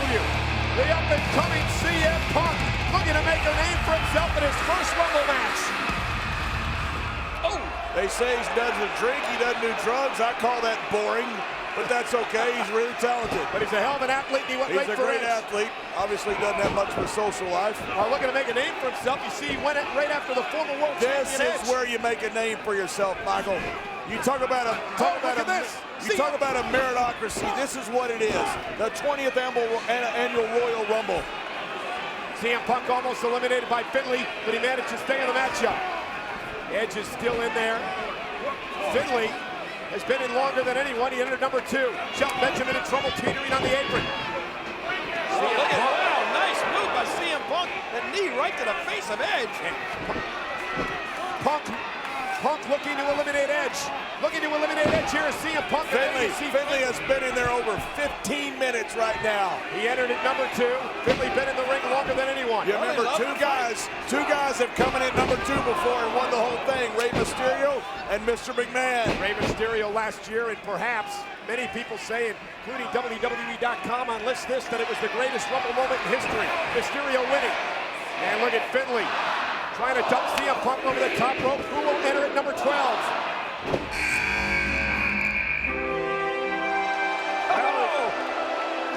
ECW. The up-and-coming CM Punk looking to make a name for himself in his first Rumble match. Oh! They say he doesn't drink, he doesn't do drugs. I call that boring, but that's okay. He's really talented. But he's a hell of an athlete, and he went right for it. He's a great athlete. Obviously doesn't have much of a social life. Looking to make a name for himself. You see, he went right after the former world champion. This is where you make a name for yourself, Michael. You talk about a meritocracy. This is what it is. The 20th annual Royal Rumble. CM Punk almost eliminated by Finlay, but he managed to stay in the matchup. Edge is still in there. Finlay has been in longer than anyone. He entered number 2. Shelton Benjamin in trouble, teetering on the apron. Wow, nice move by CM Punk. That knee right to the face of Edge. Punk looking to eliminate Edge. Looking to eliminate Edge here is CM Punk. Finlay has been in there over 15 minutes right now. He entered at number 2. Finlay been in the ring longer than anyone. You remember two guys have come in at number 2 before and won the whole thing. Rey Mysterio and Mr. McMahon. Rey Mysterio last year, and perhaps many people say, including WWE.com on List This, that it was the greatest Rumble moment in history. Mysterio winning. And look at Finlay trying to dump CM Punk over the top rope. Who will enter at number 12?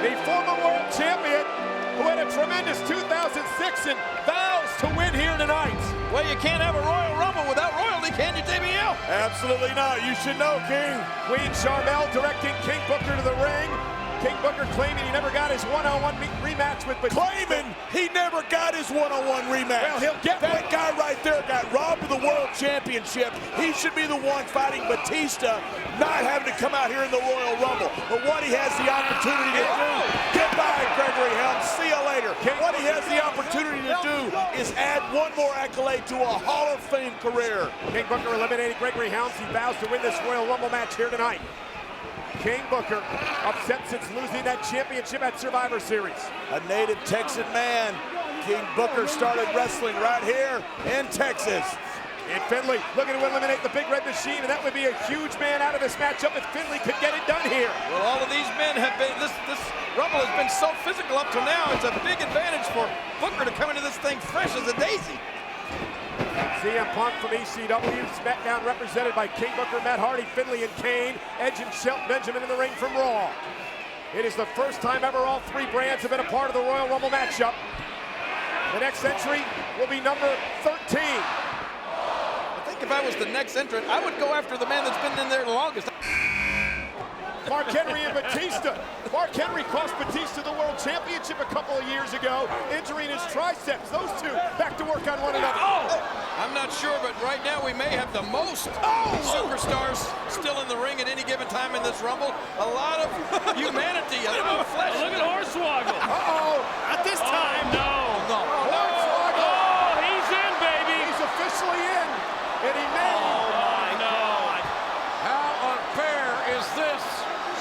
The former world champion who had a tremendous 2006 and vows to win here tonight. Well, you can't have a Royal Rumble without royalty, can you, JBL? Absolutely not. You should know, King. Queen Charmel directing King Booker to the ring. King Booker claiming he never got his one-on-one rematch with Batista. Claiming he never got his one-on-one rematch. Well, he'll get that guy right there got robbed of the World Championship. He should be the one fighting Batista, not having to come out here in the Royal Rumble. But what he has the opportunity to do, goodbye, Gregory Helms, see you later. What he has the opportunity to do is add one more accolade to a Hall of Fame career. King Booker eliminated Gregory Helms. He vows to win this Royal Rumble match here tonight. King Booker upset since losing that championship at Survivor Series. A native Texan man, King Booker started wrestling right here in Texas. And Finlay looking to eliminate the Big Red Machine, and that would be a huge man out of this matchup if Finlay could get it done here. Well, all of these men have been, this Rumble has been so physical up to now. It's a big advantage for Booker to come into this thing fresh as a daisy. CM Punk from ECW, SmackDown represented by King Booker, Matt Hardy, Finlay, and Kane. Edge and Shelton Benjamin in the ring from Raw. It is the first time ever all 3 brands have been a part of the Royal Rumble matchup. The next entry will be number 13. I think if I was the next entrant, I would go after the man that's been in there the longest. Mark Henry and Batista. Mark Henry cost Batista the World Championship a couple of years ago, injuring his triceps. Those two back to work on one another. Oh! I'm not sure, but right now we may have the most superstars still in the ring at any given time in this Rumble. A lot of humanity, a little flesh. Look at Hornswoggle. Not this time. No. Hornswoggle. Oh, he's in, baby. He's officially in, and he may. Oh, my God. How unfair is this?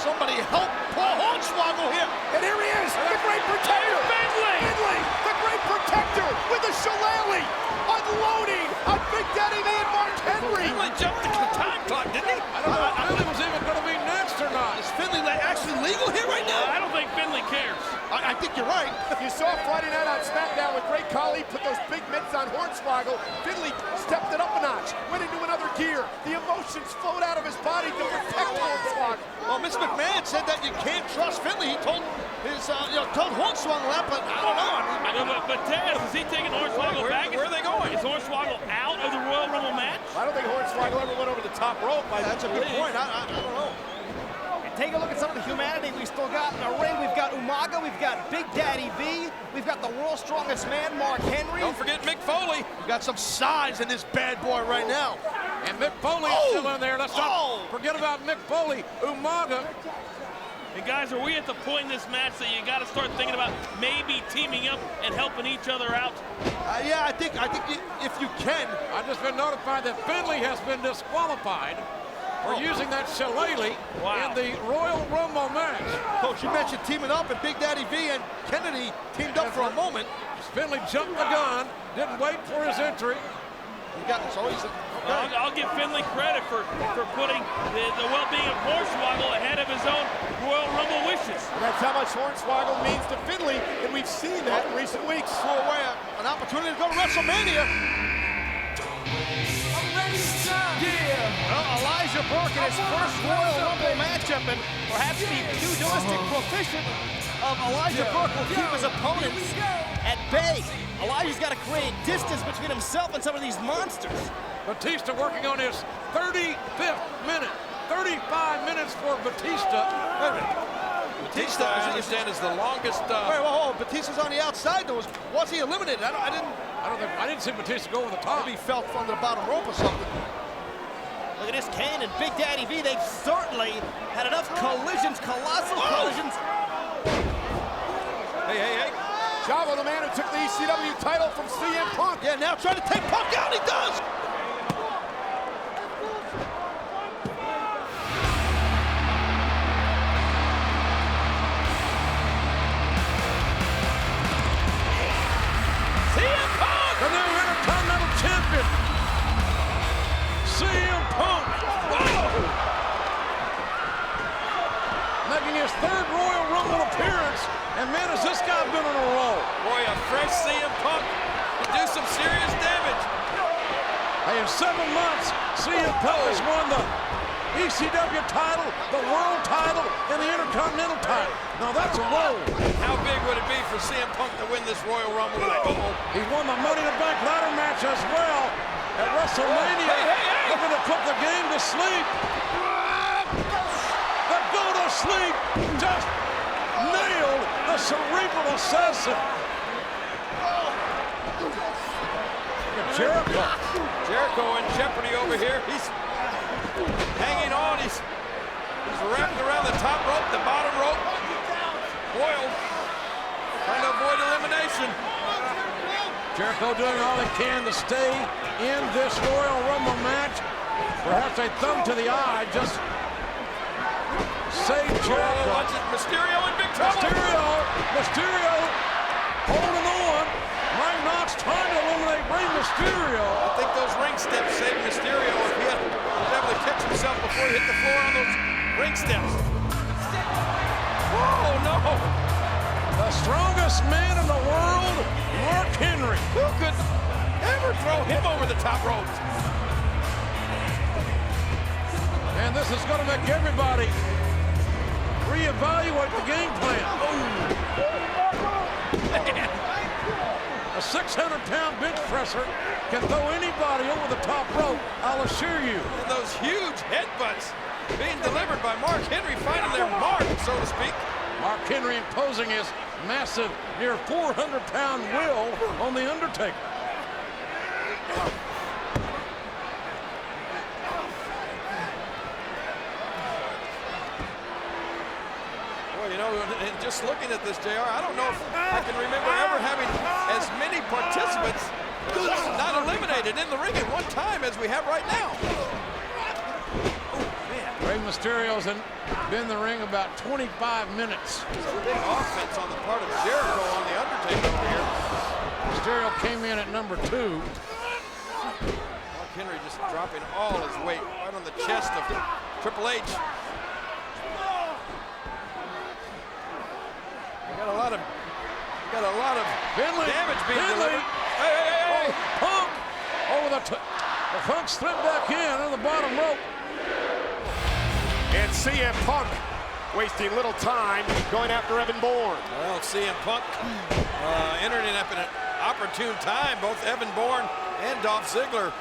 Somebody help Paul Hornswoggle here. And here he is, the Great Protector. Finlay, the Great Protector with the shillelagh, unloading on Big Daddy Man Mark Henry. Finlay jumped the time clock, didn't he? I don't know if Finlay was even going to be next or not. Is Finlay actually legal here right now? I don't think Finlay cares. I think you're right. You saw Friday night on SmackDown with Great Khali put those big mitts on Hornswoggle. Finlay stepped it up a notch, went into another gear. The emotions flowed out of his body to protect Hornswoggle. Well, Mr. McMahon said that you can't trust Finlay. He told his, told Hornswoggle that, but I don't know. But Taz, is he taking Hornswoggle back? Where are they going? Is Hornswoggle out of the Royal Rumble match? I don't think Hornswoggle ever went over the top rope. That's a good point. I don't know. Take a look at some of the humanity we still got in the ring. We've got Umaga, we've got Big Daddy V, we've got the world's strongest man, Mark Henry. Don't forget Mick Foley. We've got some size in this bad boy right now. And Mick Foley's still in there. Let's not forget about Mick Foley. Umaga. And guys, are we at the point in this match that you got to start thinking about maybe teaming up and helping each other out? Yeah, I think if you can. I've just been notified that Finlay has been disqualified for using that shillelagh in the Royal Rumble match. Coach, you mentioned teaming up, and Big Daddy V and Kennedy teamed up for a moment. Finlay jumped the gun, didn't wait for his entry. He got this. I'll give Finley credit for putting the well-being of Hornswoggle ahead of his own Royal Rumble wishes. And that's how much Hornswoggle means to Finley, and we've seen that in recent weeks. Throw away an opportunity to go to WrestleMania. Well, Elijah Burke in his first Royal Rumble matchup, and perhaps the pugilistic proficient of Elijah Burke will keep his opponents at bay. Elijah's got to create distance between himself and some of these monsters. Batista working on his 35th minute. 35 minutes for Batista. Batista, I understand, is the longest. Wait, whoa, Batista's on the outside. Was he eliminated? I didn't see Batista go over the top. Maybe he fell from the bottom rope or something. Look at this, Kane and Big Daddy V. They've certainly had enough collisions, colossal collisions. Hey. Chavo, the man who took the ECW title from CM Punk. Yeah, now trying to take Punk out. He does. CM Punk, the new Intercontinental Champion. CM Punk. Whoa! Making his third Royal Rumble appearance. And man, has this guy been on a roll. Boy, a fresh CM Punk could do some serious damage. Hey, in 7 months, CM Punk has won the ECW title, the World title, and the Intercontinental title. Now that's a roll. How big would it be for CM Punk to win this Royal Rumble tonight? He won the Money in the Bank ladder match as well at WrestleMania. Hey. Looking to put the game to sleep. The go-to-sleep just nailed the cerebral assassin. Jericho in jeopardy over here. He's hanging on. He's wrapped around the top rope, the bottom rope. Boyle trying to avoid elimination. Jericho doing all he can to stay in this Royal Rumble match. Perhaps a thumb to the eye just save Jericho. Watch it, Mysterio in big trouble. Mysterio holding on. Mike Knox trying to eliminate Rey Mysterio. I think those ring steps saved Mysterio if he was able to catch himself before he hit the floor on those ring steps. Oh no! The strongest man in the world, Mark Henry. Who could ever throw him over the top rope? And this is going to make everybody reevaluate the game plan. A 600-pound bench presser can throw anybody over the top rope, I'll assure you. And those huge headbutts being delivered by Mark Henry, finding their mark, so to speak. Mark Henry imposing his massive, near 400-pound will on The Undertaker. You know, and just looking at this, JR, I don't know if I can remember ever having as many participants not eliminated in the ring at one time as we have right now. Rey Mysterio's been in the ring about 25 minutes. It's a big offense on the part of Jericho on The Undertaker over here. Mysterio came in at number 2. Mark Henry just dropping all his weight right on the chest of Triple H. Got a lot of damage being delivered. Hey. Punk over the Punk slipped back in on the bottom rope. And CM Punk wasting little time going after Evan Bourne. Well, CM Punk entering up in an opportune time. Both Evan Bourne and Dolph Ziggler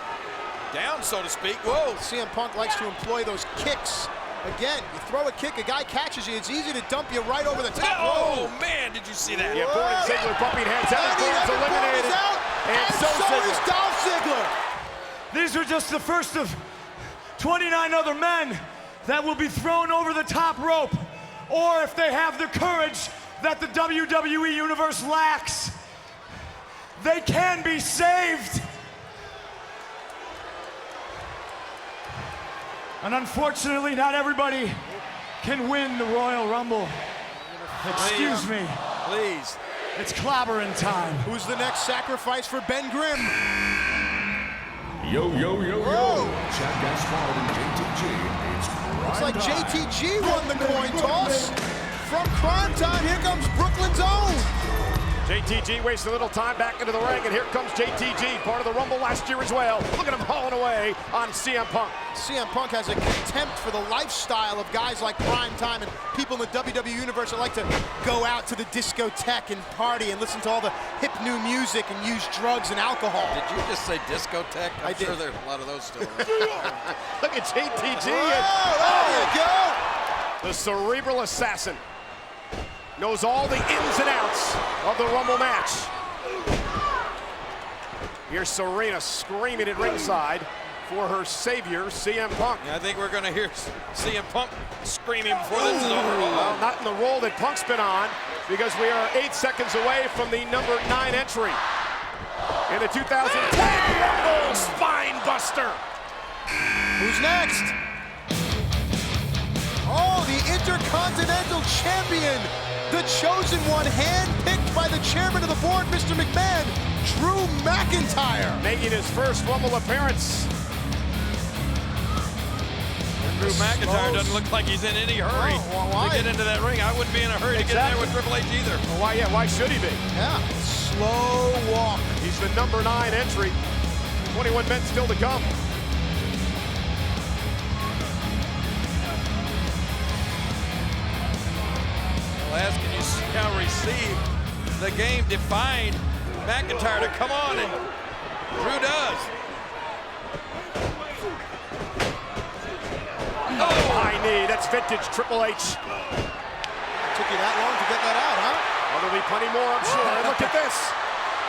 down, so to speak. Whoa. CM Punk likes to employ those kicks. Again, you throw a kick, a guy catches you, it's easy to dump you right over the top. Oh, man, did you see that? Yeah, Bourne and Ziggler bumping heads. Evan Bourne's eliminated. And so is Dolph Ziggler. These are just the first of 29 other men that will be thrown over the top rope, or if they have the courage that the WWE Universe lacks, they can be saved. And unfortunately, not everybody can win the Royal Rumble. Excuse me. Please. It's clobbering time. Who's the next sacrifice for Ben Grimm? Yo, yo, yo, yo. Chad Gaspard and JTG. It's Looks like time. JTG won the coin toss. From Crime Time, here comes Brooklyn's own. JTG wastes a little time back into the ring, and here comes JTG, part of the Rumble last year as well. Look at him hauling away on CM Punk. CM Punk has a contempt for the lifestyle of guys like Prime Time and people in the WWE Universe that like to go out to the discotheque and party and listen to all the hip new music and use drugs and alcohol. Did you just say discotheque? I'm sure there are a lot of those still around. Look at JTG. There you go. The cerebral assassin knows all the ins and outs of the Rumble match. Here's Serena screaming at ringside for her savior, CM Punk. Yeah, I think we're going to hear CM Punk screaming before this is over. Well, not in the role that Punk's been on, because we are 8 seconds away from the number 9 entry in the 2010 Rumble Spine Buster. Who's next? Oh, the Intercontinental Champion, the chosen one, handpicked by the chairman of the board, Mr. McMahon, Drew McIntyre. Making his first Rumble appearance. Drew McIntyre doesn't look like he's in any hurry to get into that ring. I wouldn't be in a hurry to get in there with Triple H either. Well, why should he be? Yeah, slow walk. He's the number 9 entry. 21 men still to come. Asking you shall receive the game defying McIntyre to come on, and Drew does. Oh, high knee. That's vintage Triple H. Took you that long to get that out, huh? Oh, there'll be plenty more, I'm sure. And look at this.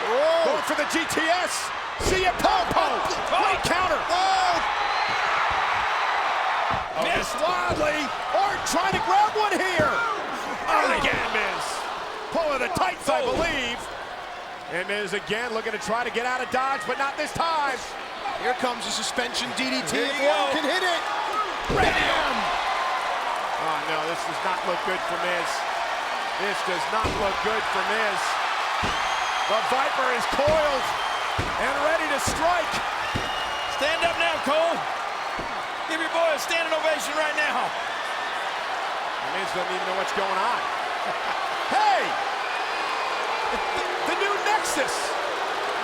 Whoa. Going for the GTS. See ya, Popo. Great counter. Missed wildly. Orton trying to grab one here. And again, Miz. Pulling the tights, I believe. And Miz again looking to try to get out of Dodge, but not this time. Here comes the suspension DDT. Here If you Orton go. can hit it. Bam! Oh, no, this does not look good for Miz. This does not look good for Miz. The Viper is coiled and ready to strike. Stand up now, Cole. Give your boy a standing ovation right now. Miz doesn't even know what's going on. Hey! The new nexus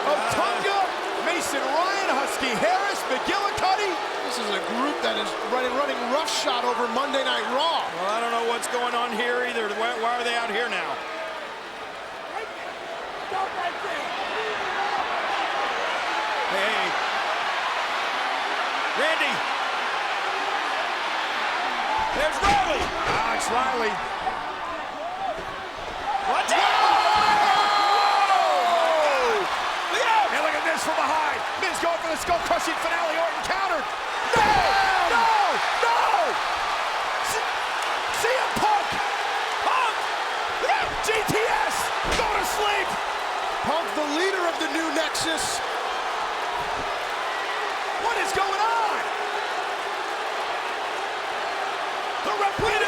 of Tonga, Mason Ryan, Husky Harris, McGillicuddy. This is a group that is running roughshod over Monday Night Raw. Well, I don't know what's going on here either. Why are they out here now? Hey. Randy. There's Riley. Alex Riley. Watch out! Look out! And look at this from behind. Miz going for the skull-crushing finale. Orton countered. No! No! No! CM Punk! Punk! GTS! Go to sleep! Punk, the leader of the new Nexus. What is going on? The referee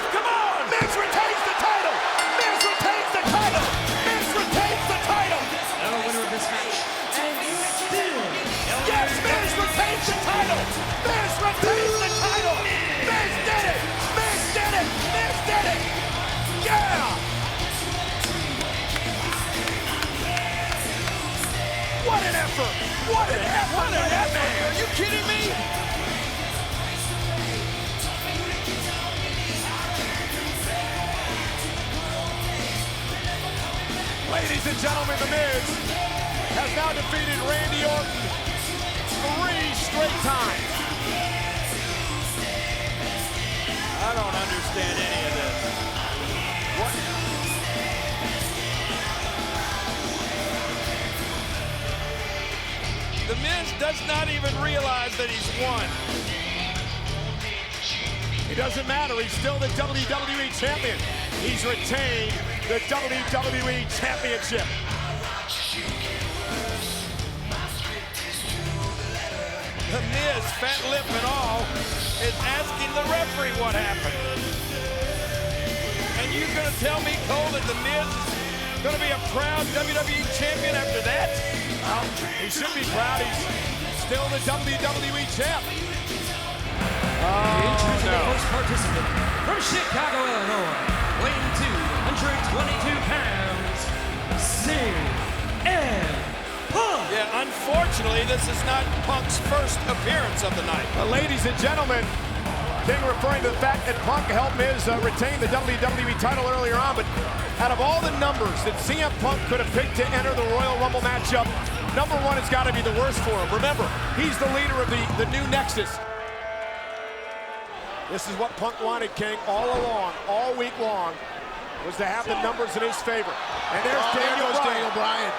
Come on! Miz retains the title! Miz retains the title! Miz retains the title! And the winner of this match, and still, Yes, Miz retains the title! Miz retains the title! Miz did it! Miz did it! Miz did it! Yeah! What an effort! What an effort! What an effort! Are you kidding me? Ladies and gentlemen, The Miz has now defeated Randy Orton 3 straight times. I don't understand any of this. What? The Miz does not even realize that he's won. It doesn't matter. He's still the WWE Champion. He's retained the WWE Championship. The Miz, fat lip and all, is asking the referee what happened. And you're going to tell me, Cole, that The Miz is going to be a proud WWE Champion after that? Well, he should be proud. He's still the WWE champ. Introducing the first participant from Chicago, Illinois, weighing 222 pounds, CM Punk. Yeah, unfortunately, this is not Punk's first appearance of the night. Ladies and gentlemen, King referring to the fact that Punk helped Miz retain the WWE title earlier on, but out of all the numbers that CM Punk could have picked to enter the Royal Rumble matchup, number one has got to be the worst for him. Remember, he's the leader of the new Nexus. This is what Punk wanted, King, all along, all week long, was to have the numbers in his favor. And there's Daniel Bryan.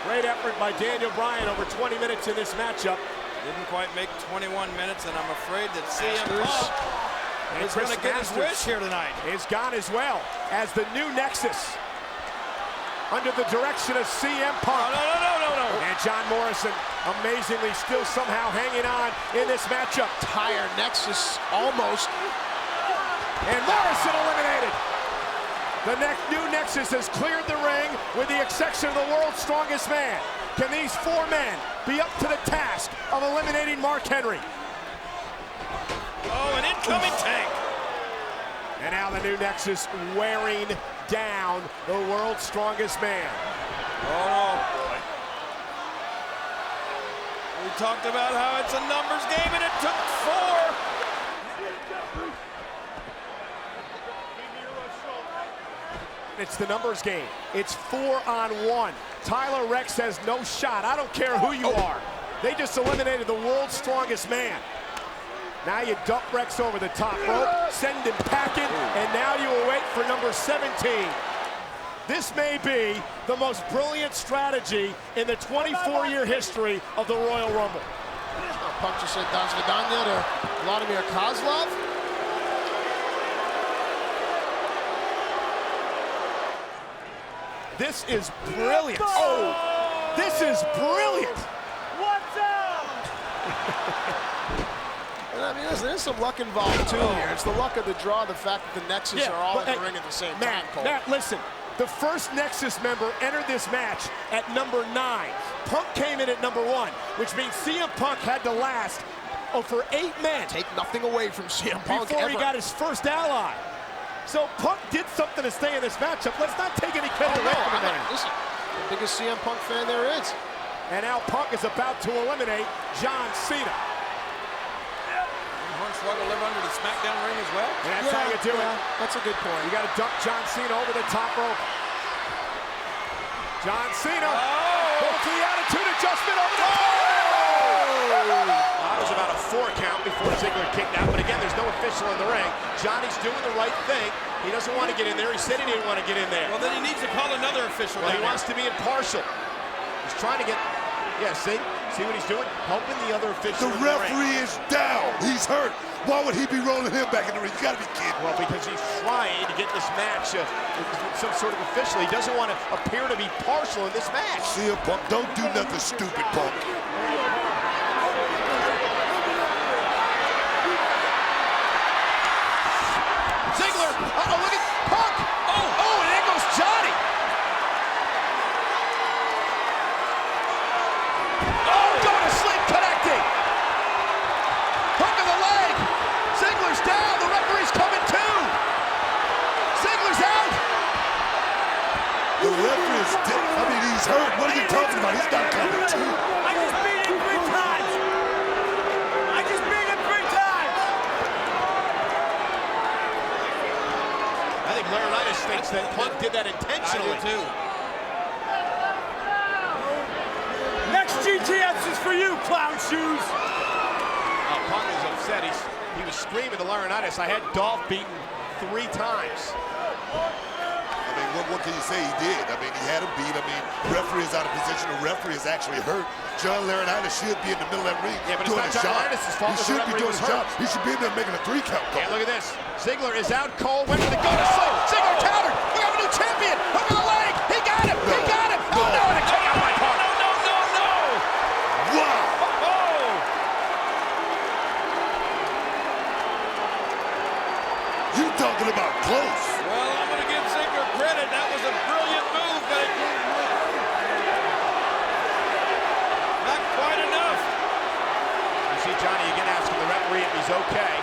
Great effort by Daniel Bryan over 20 minutes in this matchup. Didn't quite make 21 minutes, and I'm afraid that CM Punk is going to get his wish here tonight. Is gone as well as the new Nexus under the direction of CM Punk. No. And John Morrison amazingly still somehow hanging on in this matchup. Entire Nexus almost. And Morrison eliminated. The new Nexus has cleared the ring with the exception of the world's strongest man. Can these four men be up to the task of eliminating Mark Henry? Oh, an incoming tank. And now the new Nexus wearing down the world's strongest man. Oh, boy. We talked about how it's a numbers game, and it took 4. It's the numbers game. It's 4-on-1. Tyler Rex has no shot. I don't care who you are. They just eliminated the world's strongest man. Now you dump Rex over the top rope, send him packing, and now you await for number 17. This may be the most brilliant strategy in the 24-year history of the Royal Rumble. Punk just said "Dans Vidania" to Vladimir Kozlov. This is brilliant. Oh, this is brilliant. What's up? And I mean, there's some luck involved too here. It's the luck of the draw, the fact that the Nexus are all in the ring at the same time, Cole. Matt, listen. The first Nexus member entered this match at number 9. Punk came in at number 1, which means CM Punk had to last for 8 men. Take nothing away from CM Punk before he got his first ally. So Punk did something to stay in this matchup. Let's not take any credit away from him. Listen, the biggest CM Punk fan there is. And now Punk is about to eliminate John Cena. Hornswoggle live under the SmackDown ring as well? And that's how you do it. That's a good point. You got to dump John Cena over the top rope. John Cena goes to the attitude adjustment over the top. That was about a 4 count before Ziggler kicked out, but again, there's no official in the ring. Johnny's doing the right thing. He doesn't want to get in there. He said he didn't want to get in there. Well, then he needs to call another official. Well, he wants to be impartial. He's trying to get, see what he's doing? Helping the other official. The referee is down. He's hurt. Why would he be rolling him back in the ring? You gotta be kidding. Well, because he's trying to get this match with some sort of official. He doesn't want to appear to be partial in this match. CM Punk, don't do nothing stupid, Punk. Ziggler, look at Punk. Oh, and there goes Johnny. Oh, go to sleep connecting. Hook of the leg. Ziggler's down. The referee's coming too. Ziggler's out. The referee is dead. I mean, he's hurt. What are you talking about? He's not coming too. I just beat him 3 times. I just beat him 3 times. I think Laurinaitis thinks that Punk did that intentionally. I do too. Next GTS is for you, clown shoes. Punk is upset. He was screaming to Laurinaitis, I had Dolph beaten 3 times. I mean, what can you say he did? I mean, he had him beat. I mean, referee is out of position. The referee is actually hurt. John Laurinaitis should be in the middle of that ring doing his job. Fault. He should be doing his job. He should be in there making a 3 count. Yeah, look at this. Ziggler is out cold, went for the go to sleep. Ziggler countered. We have a new champion. Hook of the leg. He got him. He got him. Oh, no, and a kick out by Punk. No. Wow. You talking about close. Well, I'm going to give Ziggler credit. That was a brilliant move, but You see Johnny again asking the referee if he's okay.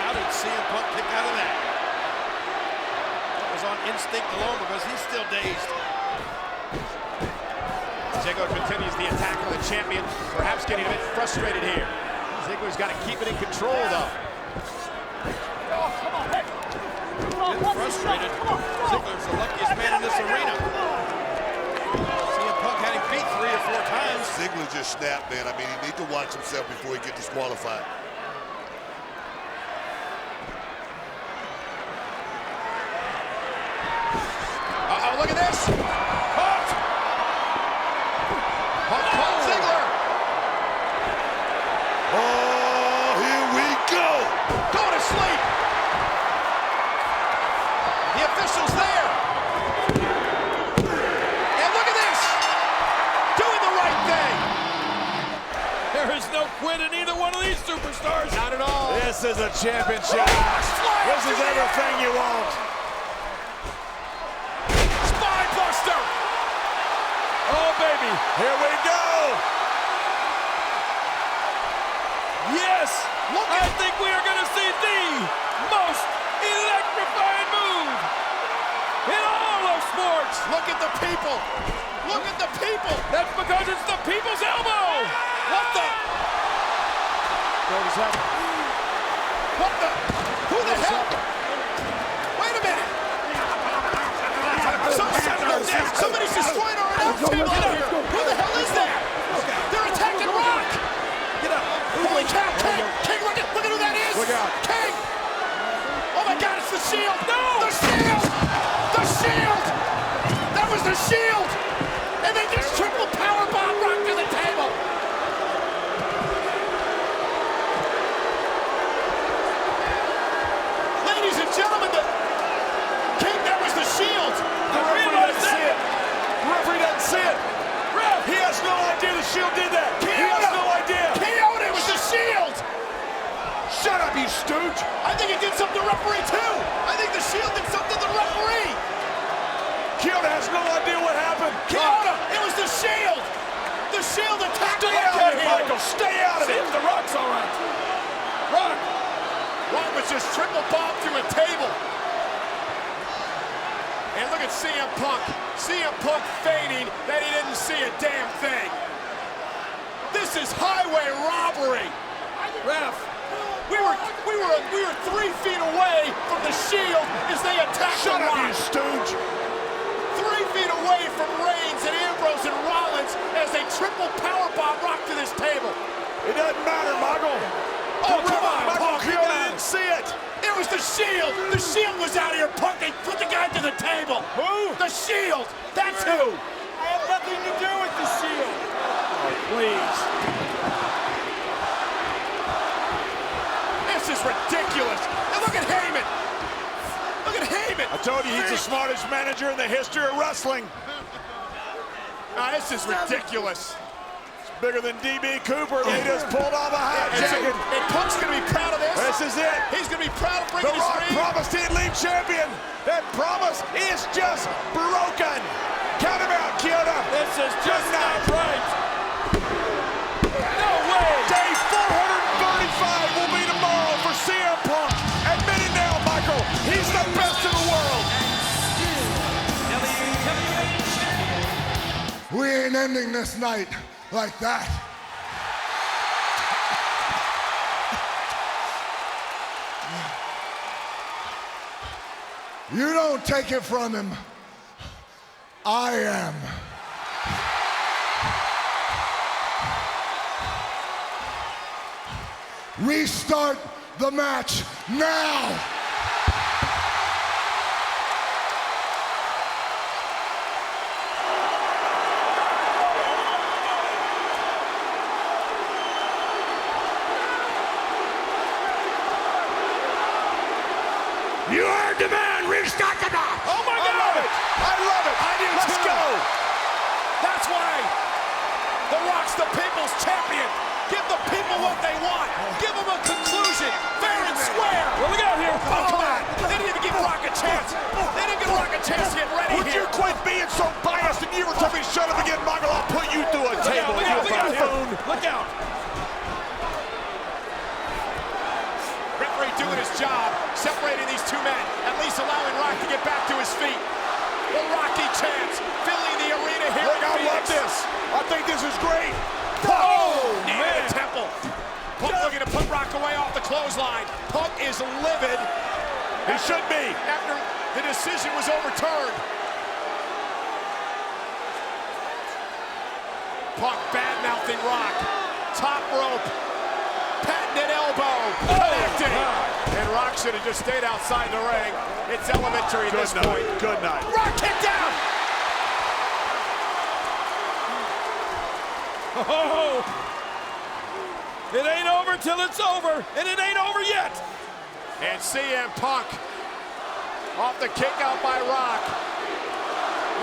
How did CM Punk kick out of that? That was on instinct alone because he's still dazed. Ziggler continues the attack on the champion, perhaps getting a bit frustrated here. Ziggler's got to keep it in control, though. Getting frustrated. Ziggler's the luckiest man in this arena. CM Punk had him beat 3 or 4 times. Ziggler just snapped, man. I mean, he needs to watch himself before he gets disqualified. Uh-oh, look at this. Punk! Punk caught Ziggler. Oh, here we go. Go to sleep. The official's there. And look at this. Doing the right thing. There is no quit in either one of these superstars. Not at all. This is a championship. This is everything you want. Spinebuster. Oh, baby. Here we go. Yes, I think we are going to see the most electrifying move in all of sports. Look at the people. Look at the people. That's because it's the people's elbow. What the? What is that? What the? Who the hell? Wait a minute. Somebody's destroying our announce table out here. Who the hell is that? They're attacking Rock. Get up. Holy cow, King. King, look at who that is. Look out. King. Oh my God, it's the Shield. No. The Shield. The Shield. That was the Shield. And they just triple power bomb Rock to the table. Ladies and gentlemen, King, that was the Shield. The referee doesn't see it. The referee doesn't see it. He has no idea the Shield did that. He has no idea. It was the Shield. Shut up, you stooge. I think it did something to the referee, too. I think the Shield did something to the referee. Kyoto has no idea what happened. Kyoto, it was the Shield. The Shield attacked Stay out of it, Michael. Stay out of it. The Rock's all right. Rock was just triple bombed through a table. And look at CM Punk. CM Punk feigning that he didn't see a damn thing. This is highway robbery. Ref. We were 3 feet away from the Shield as they attacked Shut the up, Rock. you stooge. 3 feet away from Reigns and Ambrose and Rollins as they triple powerbomb Rock to this table. It doesn't matter, Michael. Oh, come on, Michael. Punk. Kyoto didn't see it. It was the Shield. The Shield was out here. Punk, they put the guy to the table. Who? The Shield. That's who. I have nothing to do with the Shield. Oh, please. This is ridiculous. And look at Heyman. Look at Heyman. I told you he's the smartest manager in the history of wrestling. This is ridiculous. Bigger than DB Cooper. They just pulled off a hat jacket. And Punk's going to be proud of this. This is it. He's going to be proud of bringing The his Rock ring. promised he'd leave champion. That promise is just broken. Count him out, Kyoto. This is just not right. No way. Day 435 will be tomorrow for CM Punk. Admit it now, Michael. He's the best in the world. We ain't ending this night like that. You don't take it from him. I am. Restart the match now. You heard the man. Restart the match. Oh my God! I love it. I love it. I do Let's too. go. That's why The Rock's the people's champion. Give the people what they want. Give them a conclusion, fair and square. What we got here? his job, separating these two men, at least allowing Rock to get back to his feet. The Rocky chants filling the arena here. Look, I love this. I think this is great. Oh, knee to the temple. Punk looking to put Rock away off the clothesline. Punk is livid. He should be. After the decision was overturned. Punk bad-mouthing Rock. Top rope. Patented elbow. Connecting. And Rock should have just stayed outside the ring. It's elementary at this point. Good night. Rock kicked down. Oh! It ain't over till it's over, and it ain't over yet. And CM Punk off the kick out by Rock.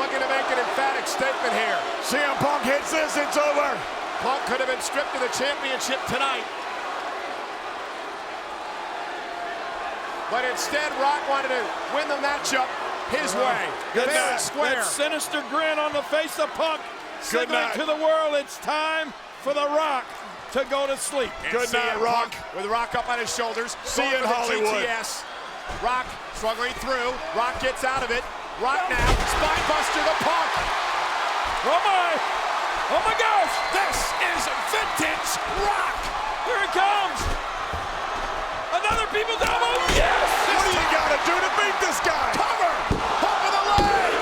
Looking to make an emphatic statement here. CM Punk hits this, it's over. Punk could have been stripped of the championship tonight. But instead, Rock wanted to win the matchup his way. Fair and square. That sinister grin on the face of Punk, signaling to the world it's time for The Rock to go to sleep. Good night, Rock. With Rock up on his shoulders. See you in Hollywood. GTS. Rock struggling through. Rock gets out of it. Rock now. Spine buster to Punk. Oh my! Oh my gosh! This is vintage Rock. Here it comes. Another people's elbow. Yes! What do you got to do to beat this guy? Cover. Hook of the leg.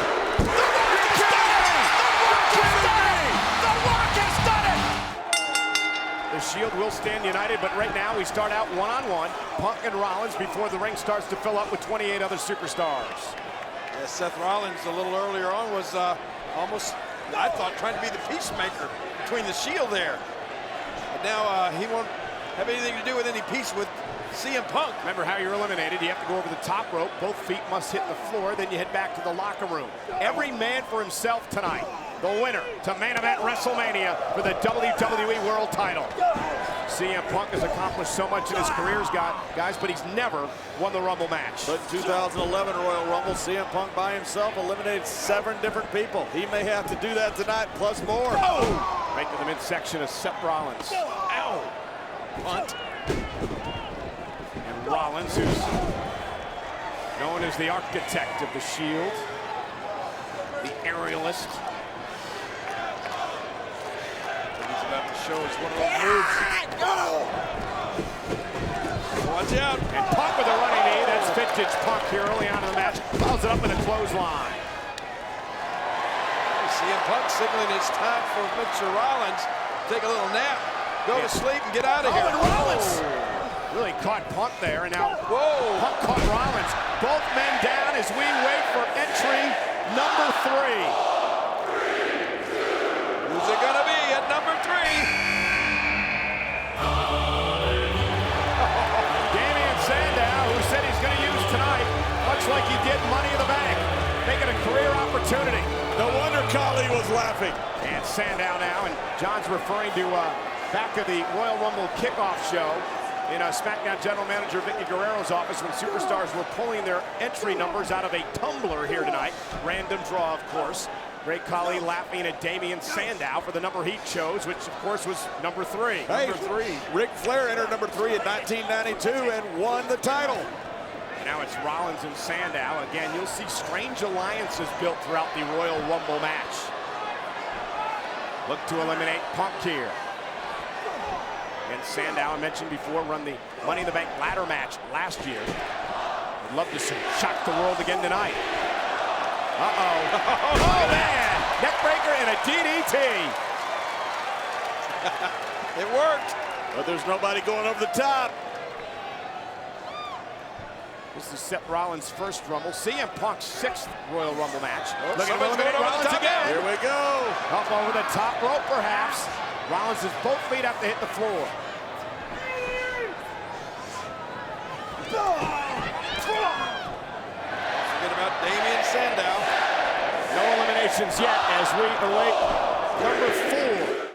The Rock has done it. The Rock has done it. The Shield will stand united, but right now we start out one-on-one. Punk and Rollins before the ring starts to fill up with 28 other superstars. Yeah, Seth Rollins a little earlier on was almost, I thought, trying to be the peacemaker between the Shield there. But now he won't have anything to do with any peace with CM Punk. Remember how you're eliminated. You have to go over the top rope. Both feet must hit the floor. Then you head back to the locker room. Every man for himself tonight. The winner to main event WrestleMania for the WWE World title. CM Punk has accomplished so much in his career, guys, but he's never won the Rumble match. But 2011 Royal Rumble, CM Punk by himself eliminated 7 different people. He may have to do that tonight, plus more. Oh! Right to the midsection of Seth Rollins. Ow! Punt. And Rollins, who's known as the architect of the Shield, the aerialist. About to show us one of those moves. Watch out. And Punk with a running knee. That's vintage Punk here early on in the match. Follows it up with a clothesline. CM Punk signaling it's time for Mr. Rollins to take a little nap, go to sleep, and get out of here. And Rollins really caught Punk there. And now Punk caught Rollins. Both men down as we wait for entry number 3. Who's it gonna be at number 3? Damian Sandow, who said he's gonna use tonight, much like he did Money in the Bank, making a career opportunity. No wonder Khali was laughing. And Sandow now, and John's referring to back of the Royal Rumble kickoff show in SmackDown General Manager Vicky Guerrero's office when superstars were pulling their entry numbers out of a tumbler here tonight. Random draw, of course. Great Khali laughing at Damian Sandow for the number he chose, which of course was number 3. Hey, number 3. Ric Flair entered number 3 in 1992 and won the title. Now it's Rollins and Sandow. Again, you'll see strange alliances built throughout the Royal Rumble match. Look to eliminate Punk here. And Sandow, I mentioned before, run the Money in the Bank ladder match last year. I'd love to shock the world again tonight. Uh-oh. Oh, man! Neckbreaker and a DDT. It worked. But there's nobody going over the top. This is Seth Rollins' first Rumble. CM Punk's 6th Royal Rumble match. Look at Rollins again. Here we go. Up over the top rope, perhaps. Rollins' both feet have to hit the floor. Forget about Damian Sandow. No eliminations yet as we await number 4.